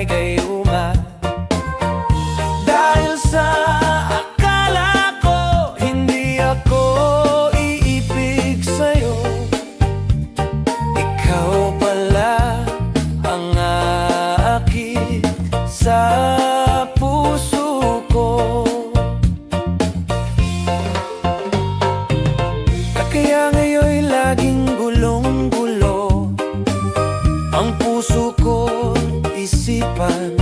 may gayuma. Dahil sa akala ko hindi ako iibig sa'yo, ikaw pala ang aakit sa puso ko. Kaya ngayon'y laging gulong-gulo ang puso ko, isipan.